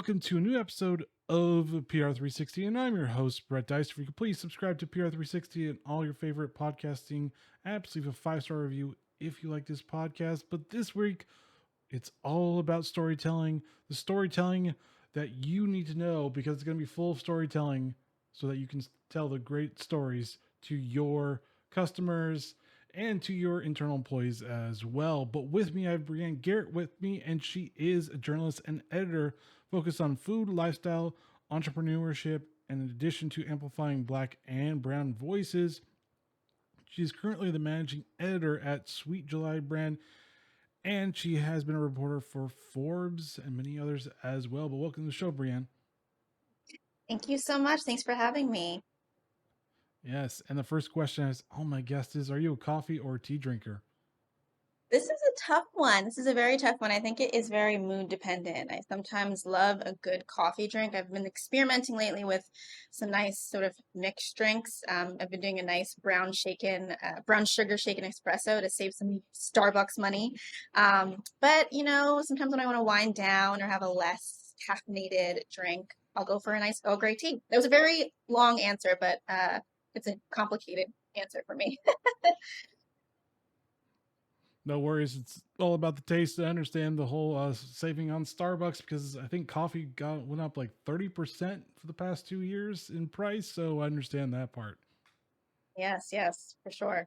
welcome to a new episode of PR360, and I'm your host, Brett Deister. If you could please subscribe to PR360 and all your favorite podcasting apps, leave a 5-star review if you like this podcast. But this week, it's all about storytelling, the storytelling that you need to know because it's going to be full of storytelling so that you can tell the great stories to your customers and to your internal employees as well. But with me, I have Brianne Garrett with me, and she is a journalist and editor focused on food, lifestyle, entrepreneurship, and in addition to amplifying Black and Brown voices, she is currently the managing editor at Sweet July brand, and she has been a reporter for Forbes and many others as well. But welcome to the show, Brianne. Thank you so much. Thanks for having me. Yes, and the first question is, all my guest is, are you a coffee or tea drinker? This is a tough one. This is a very tough one. I think it is very mood dependent. I sometimes love a good coffee drink. I've been experimenting lately with some nice sort of mixed drinks. I've been doing a nice brown sugar shaken espresso to save some Starbucks money. But sometimes when I want to wind down or have a less caffeinated drink, I'll go for a nice Earl Grey tea. That was a very long answer, but it's a complicated answer for me. No worries. It's all about the taste. I understand the whole saving on Starbucks because I think coffee went up like 30% for the past 2 years in price. So I understand that part. Yes, yes, for sure.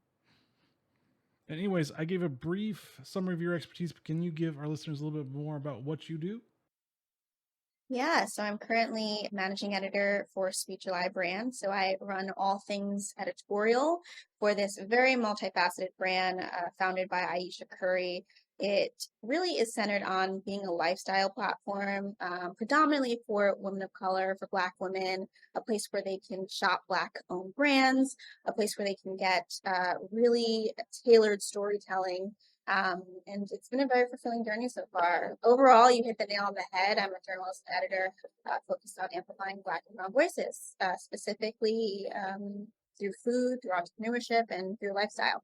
Anyways, I gave a brief summary of your expertise, but can you give our listeners a little bit more about what you do? Yeah, so I'm currently managing editor for Sweet July brand. So I run all things editorial for this very multifaceted brand founded by Aisha Curry. It really is centered on being a lifestyle platform, predominantly for women of color, for Black women, a place where they can shop Black-owned brands, a place where they can get really tailored storytelling, and it's been a very fulfilling journey so far. Overall, you hit the nail on the head. I'm a journalist and editor focused on amplifying Black and Brown voices, specifically through food, through entrepreneurship, and through lifestyle.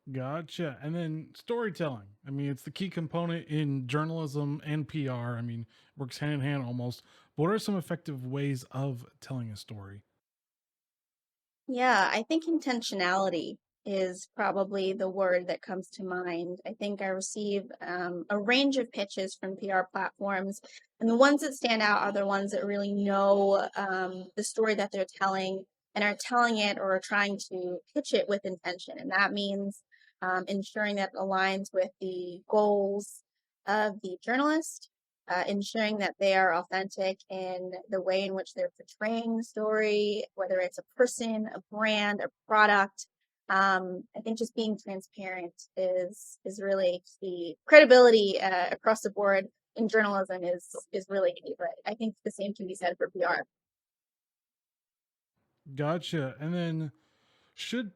Gotcha. And then storytelling. I mean, it's the key component in journalism and PR. I mean, works hand in hand almost. But what are some effective ways of telling a story? Yeah, I think intentionality is probably the word that comes to mind. I think I receive a range of pitches from PR platforms, and the ones that stand out are the ones that really know the story that they're telling and are telling it or are trying to pitch it with intention. And that means ensuring that it aligns with the goals of the journalist, ensuring that they are authentic in the way in which they're portraying the story, whether it's a person, a brand, a product. I think just being transparent is really key. Credibility across the board in journalism is really key, but I think the same can be said for PR. Gotcha. And then should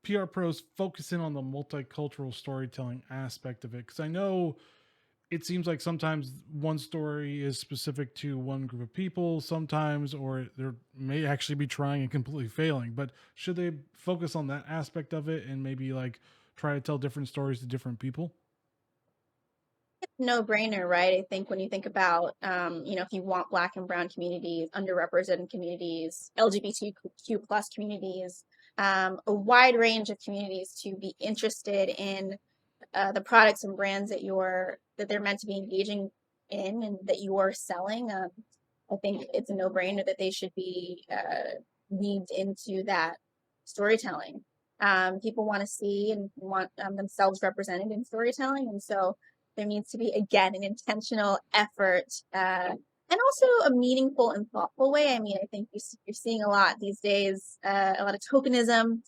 PR pros focus in on the multicultural storytelling aspect of it? Because I know it seems like sometimes one story is specific to one group of people, sometimes, or they may actually be trying and completely failing. But should they focus on that aspect of it and maybe like try to tell different stories to different people? No brainer, right? I think when you think about, if you want Black and Brown communities, underrepresented communities, LGBTQ plus communities, a wide range of communities to be interested in the products and brands that they're meant to be engaging in and that you are selling. I think it's a no-brainer that they should be weaved into that storytelling. People want to see and want themselves represented in storytelling, and so there needs to be again an intentional effort and also a meaningful and thoughtful way. I mean, I think you're seeing a lot these days, a lot of tokenism,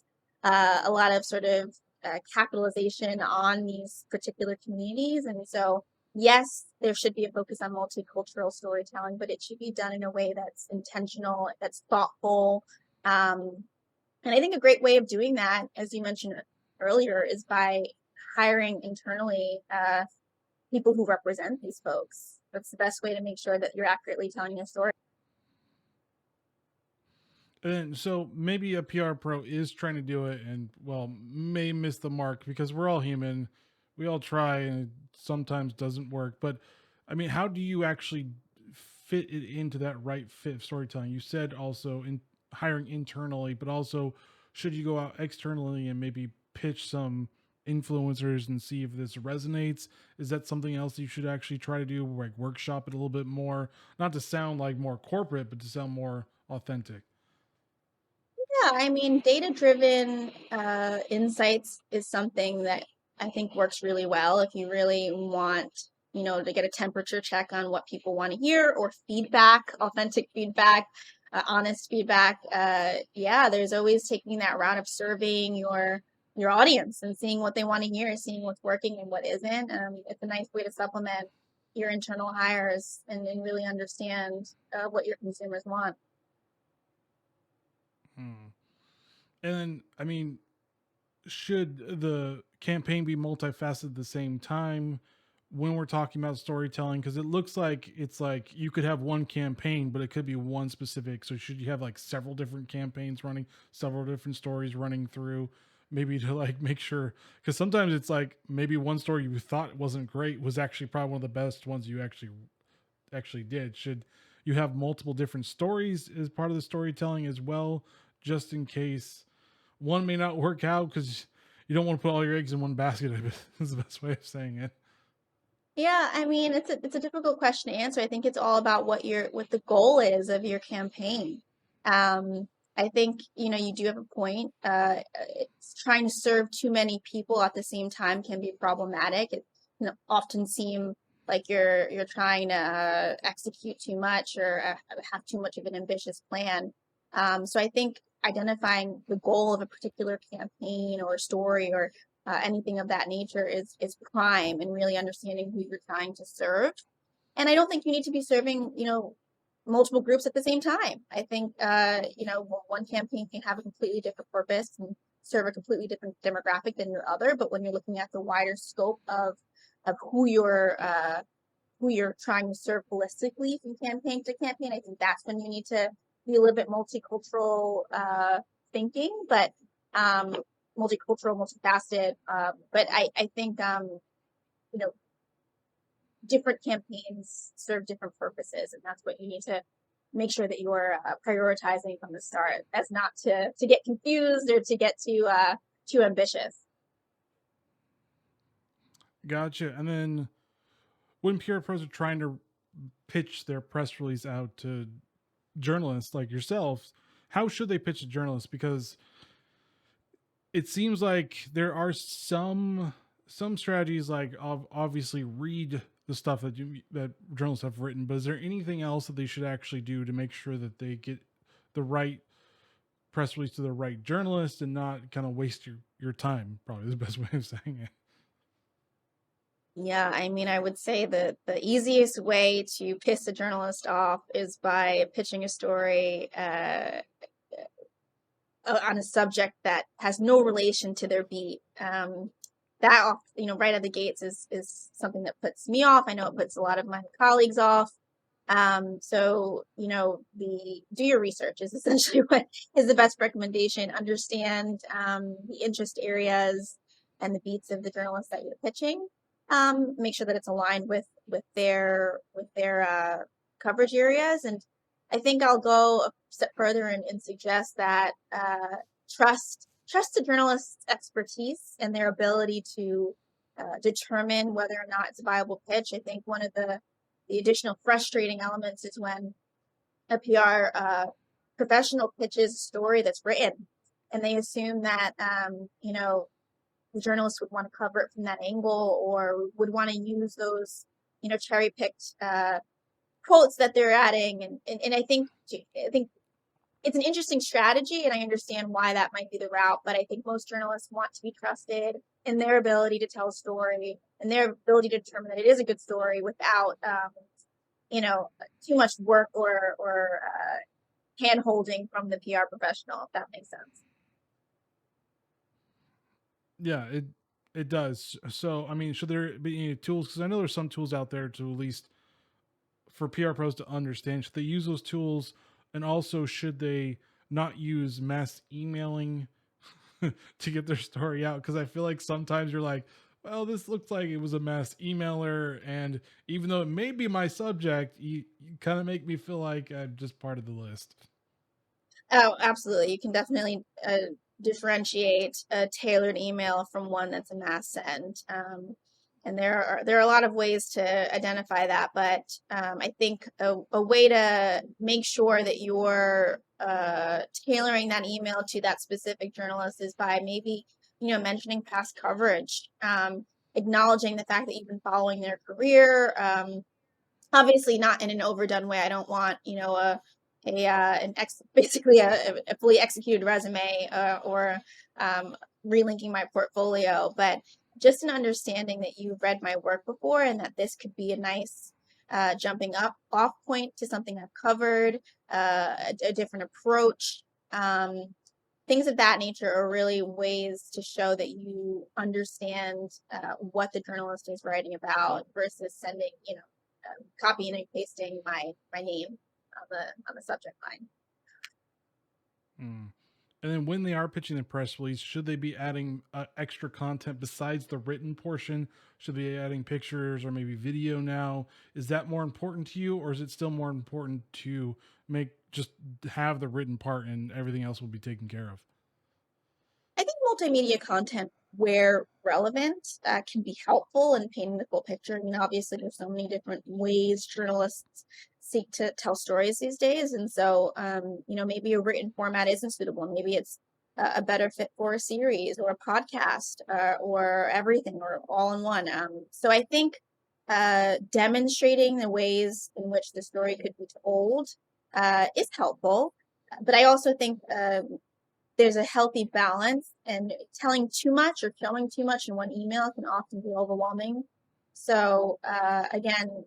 a lot of sort of capitalization on these particular communities. And so, yes, there should be a focus on multicultural storytelling, but it should be done in a way that's intentional, that's thoughtful. And I think a great way of doing that, as you mentioned earlier, is by hiring internally people who represent these folks. That's the best way to make sure that you're accurately telling a story. And so maybe a PR pro is trying to do it and, well, may miss the mark because we're all human. We all try and it sometimes doesn't work. But I mean, how do you actually fit it into that right fit of storytelling? You said also in hiring internally, but also should you go out externally and maybe pitch some influencers and see if this resonates? Is that something else you should actually try to do, like workshop it a little bit more, not to sound like more corporate, but to sound more authentic? Yeah, I mean, data-driven insights is something that I think works really well if you really want, to get a temperature check on what people want to hear or feedback, authentic feedback, honest feedback. Yeah, there's always taking that route of surveying your audience and seeing what they want to hear, seeing what's working and what isn't. It's a nice way to supplement your internal hires and really understand what your consumers want. Hmm. And then, I mean, should the campaign be multifaceted at the same time when we're talking about storytelling? Because it looks like it's like you could have one campaign, but it could be one specific. So should you have like several different campaigns running, several different stories running through, maybe to like make sure? Because sometimes it's like maybe one story you thought wasn't great was actually probably one of the best ones you actually did. Should you have multiple different stories as part of the storytelling as well, just in case one may not work out because you don't want to put all your eggs in one basket? Is the best way of saying it. Yeah, I mean, it's a difficult question to answer. I think it's all about what the goal is of your campaign. I think, you do have a point. It's trying to serve too many people at the same time can be problematic. It often seem like you're trying to execute too much or have too much of an ambitious plan. So I think identifying the goal of a particular campaign or story or anything of that nature is prime and really understanding who you're trying to serve. And I don't think you need to be serving, multiple groups at the same time. I think, one campaign can have a completely different purpose and serve a completely different demographic than your other. But when you're looking at the wider scope of who you're trying to serve holistically from campaign to campaign, I think that's when you need to be a little bit multicultural thinking, but um, multicultural, multifaceted. But I think you know different campaigns serve different purposes, and that's what you need to make sure that you're prioritizing from the start, as not to get confused or to get too ambitious. Gotcha. And then when PR pros are trying to pitch their press release out to journalists like yourselves, how should they pitch to journalists? Because it seems like there are some strategies, like obviously read the stuff that journalists have written, but is there anything else that they should actually do to make sure that they get the right press release to the right journalist and not kind of waste your time? Probably the best way of saying it. Yeah, I mean, I would say that the easiest way to piss a journalist off is by pitching a story on a subject that has no relation to their beat. That off, right out of the gates is something that puts me off. I know it puts a lot of my colleagues off. So the do your research is essentially what is the best recommendation. Understand the interest areas and the beats of the journalist that you're pitching. Make sure that it's aligned with their coverage areas. And I think I'll go a step further and suggest that trust the journalist's expertise and their ability to determine whether or not it's a viable pitch. I think one of the additional frustrating elements is when a PR professional pitches a story that's written, and they assume that the journalist would want to cover it from that angle or would want to use those cherry picked quotes that they're adding, and I think it's an interesting strategy, and I understand why that might be the route. But I think most journalists want to be trusted in their ability to tell a story and their ability to determine that it is a good story without, too much work or hand holding from the PR professional, if that makes sense. Yeah, it does. So I mean, should there be any tools? Because I know there's some tools out there to at least for PR pros to understand. Should they use those tools, and also should they not use mass emailing to get their story out? Because I feel like sometimes you're like, well, this looks like it was a mass emailer, and even though it may be my subject, you kind of make me feel like I'm just part of the list. Oh, absolutely. You can definitely differentiate a tailored email from one that's a mass send. And there are a lot of ways to identify that, but I think a way to make sure that you're tailoring that email to that specific journalist is by maybe, mentioning past coverage, acknowledging the fact that you've been following their career. Obviously not in an overdone way. I don't want, basically a fully executed resume, or relinking my portfolio, but just an understanding that you've read my work before and that this could be a nice jumping up off point to something I've covered, a different approach. Things of that nature are really ways to show that you understand what the journalist is writing about versus sending, copying and pasting my name on the subject line. Mm. And then when they are pitching the press release, should they be adding extra content besides the written portion? Should they be adding pictures or maybe video now? Is that more important to you, or is it still more important to make just have the written part and everything else will be taken care of? I think multimedia content, where relevant, can be helpful in painting the full picture. I mean, obviously, there's so many different ways journalists seek to tell stories these days, and so maybe a written format isn't suitable. Maybe it's a better fit for a series or a podcast, or everything, or all in one. So I think demonstrating the ways in which the story could be told is helpful, but I also think there's a healthy balance, and telling too much or showing too much in one email can often be overwhelming. So again,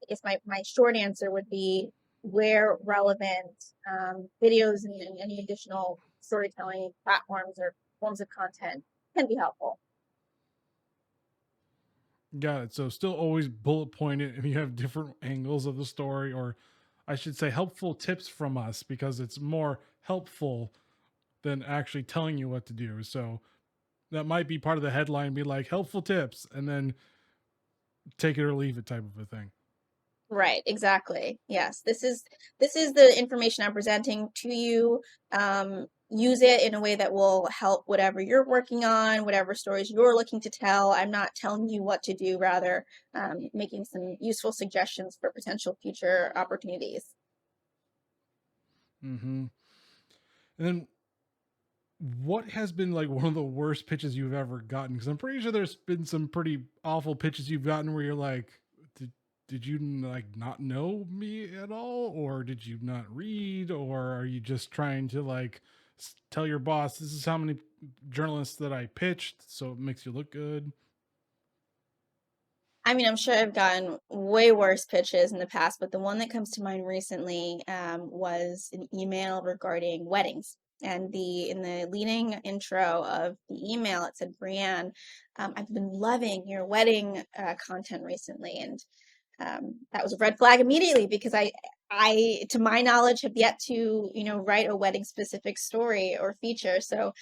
if my short answer would be, where relevant, videos and any additional storytelling platforms or forms of content can be helpful. Got it. So still always bullet point it if you have different angles of the story, or I should say helpful tips from us, because it's more helpful than actually telling you what to do. So that might be part of the headline, be like helpful tips, and then take it or leave it type of a thing. Right, exactly. Yes, this is the information I'm presenting to you. Use it in a way that will help whatever you're working on, whatever stories you're looking to tell. I'm not telling you what to do, rather making some useful suggestions for potential future opportunities. Mm-hmm. And then what has been like one of the worst pitches you've ever gotten? Because I'm pretty sure there's been some pretty awful pitches you've gotten where you're like, did you like not know me at all, or did you not read, or are you just trying to like tell your boss this is how many journalists that I pitched, so it makes you look good? I mean, I'm sure I've gotten way worse pitches in the past, but the one that comes to mind recently was an email regarding weddings. And in the leading intro of the email, it said, "Brianne, I've been loving your wedding content recently," and that was a red flag immediately, because to my knowledge, have yet to, write a wedding specific story or feature. So,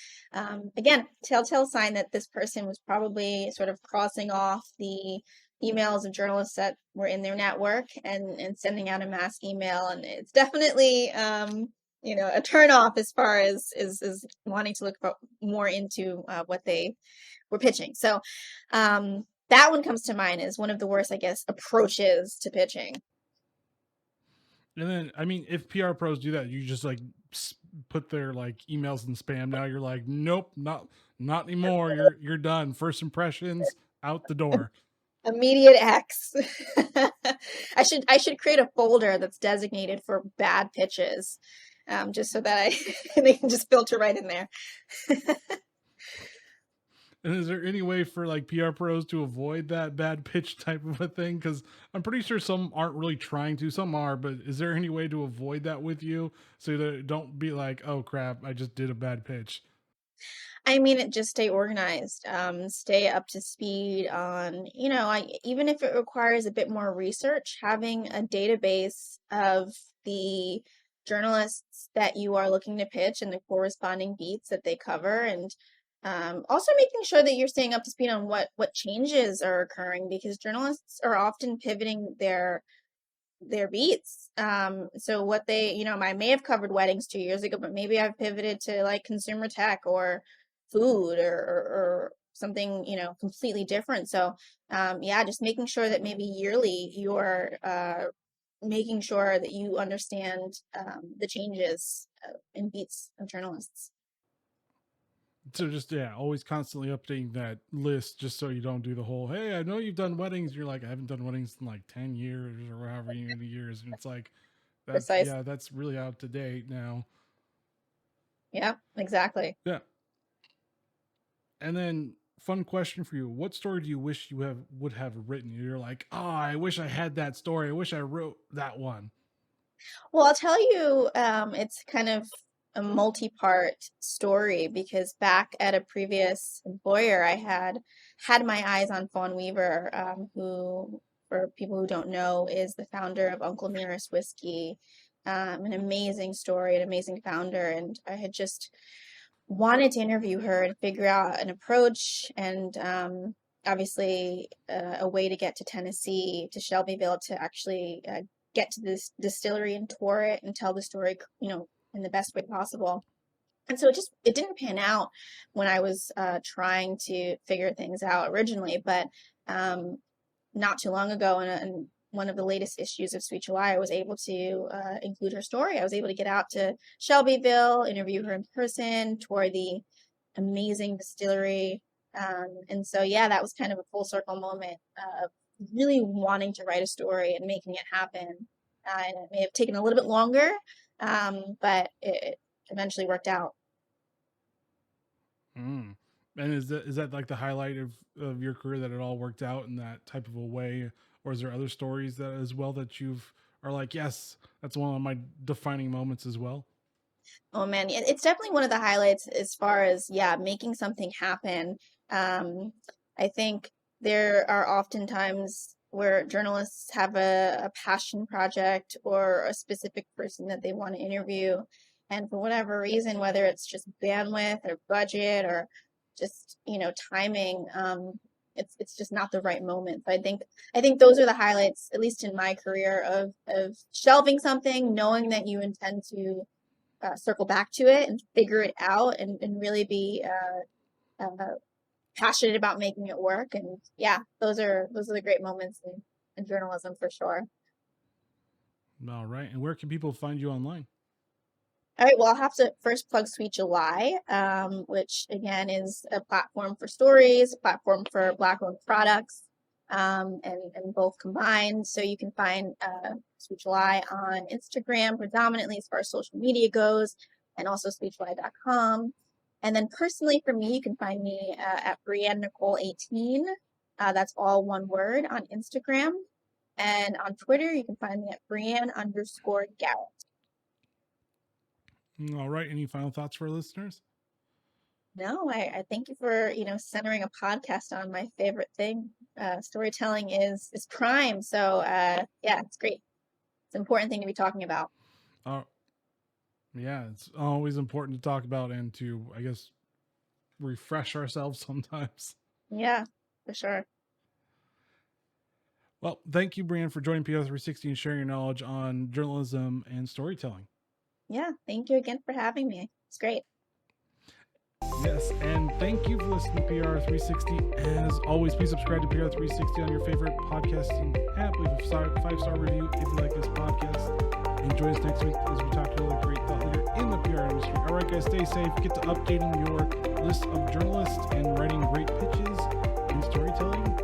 again, telltale sign that this person was probably sort of crossing off the emails of journalists that were in their network, and sending out a mass email. And it's definitely, a turn off as far as wanting to look more into what they were pitching. So, that one comes to mind as one of the worst, I guess, approaches to pitching. And then, I mean, if PR pros do that, you just like put their like emails in spam. Now you're like, nope, not anymore. You're done. First impressions out the door. Immediate X. I should create a folder that's designated for bad pitches, just so that they can just filter right in there. And is there any way for like PR pros to avoid that bad pitch type of a thing? Because I'm pretty sure some aren't really trying to, some are, but is there any way to avoid that with you so that don't be like, oh crap, I just did a bad pitch? I mean, just stay organized, stay up to speed on, even if it requires a bit more research, having a database of the journalists that you are looking to pitch and the corresponding beats that they cover, and Also making sure that you're staying up to speed on what changes are occurring, because journalists are often pivoting their beats. So what they, I may have covered weddings 2 years ago, but maybe I've pivoted to like consumer tech or food or something, completely different. So yeah, just making sure that maybe yearly you're making sure that you understand the changes in beats of journalists. So just, yeah, always constantly updating that list just so you don't do the whole, hey, I know you've done weddings. You're like, I haven't done weddings in like 10 years or however many years. And it's like, Precise. that's really out to date now. Yeah, exactly. Yeah. And then, fun question for you: what story do you wish you would have written? You're like, oh, I wish I had that story. I wish I wrote that one. Well, I'll tell you, it's kind of a multi-part story, because back at a previous employer, I had my eyes on Fawn Weaver, who, for people who don't know, is the founder of Uncle Nearest Whiskey. An amazing story, an amazing founder, and I had just wanted to interview her and figure out an approach and obviously a way to get to Tennessee, to Shelbyville, to actually get to this distillery and tour it and tell the story, in the best way possible. And so it didn't pan out when I was trying to figure things out originally, but not too long ago, in one of the latest issues of Sweet July, I was able to include her story. I was able to get out to Shelbyville, interview her in person, tour the amazing distillery. And so, yeah, that was kind of a full circle moment of really wanting to write a story and making it happen. And it may have taken a little bit longer, but it eventually worked out. Mm. And is that like the highlight of your career, that it all worked out in that type of a way? Or is there other stories that as well that are like, yes, that's one of my defining moments as well? Oh man, it's definitely one of the highlights as far as, yeah, making something happen. I think there are often times where journalists have a passion project or a specific person that they want to interview, and for whatever reason, whether it's just bandwidth or budget or just, timing, it's just not the right moment. So I think those are the highlights, at least in my career, of shelving something, knowing that you intend to circle back to it and figure it out, and really be passionate about making it work. And yeah, those are the great moments in journalism for sure. All right. And where can people find you online? All right, well, I'll have to first plug Sweet July, which again is a platform for stories, a platform for Black-owned products, and both combined. So you can find Sweet July on Instagram predominantly as far as social media goes, and also sweetjuly.com. And then personally for me, you can find me at Brianne Nicole 18. That's all one word on Instagram. And on Twitter, you can find me at Brianne_Garrett. All right. Any final thoughts for our listeners? No, I thank you for, centering a podcast on my favorite thing. Storytelling is prime. So yeah, it's great. It's an important thing to be talking about. Yeah, it's always important to talk about and to, I guess, refresh ourselves sometimes. Yeah, for sure. Well, thank you, Brianne, for joining PR360 and sharing your knowledge on journalism and storytelling. Yeah, thank you again for having me. It's great. Yes, and thank you for listening to PR360. As always, please subscribe to PR360 on your favorite podcasting app. Leave a 5-star review if you like this podcast. And join us next week as we talk to another great thought leader in the PR industry. All right, guys, stay safe. Get to updating your list of journalists and writing great pitches and storytelling.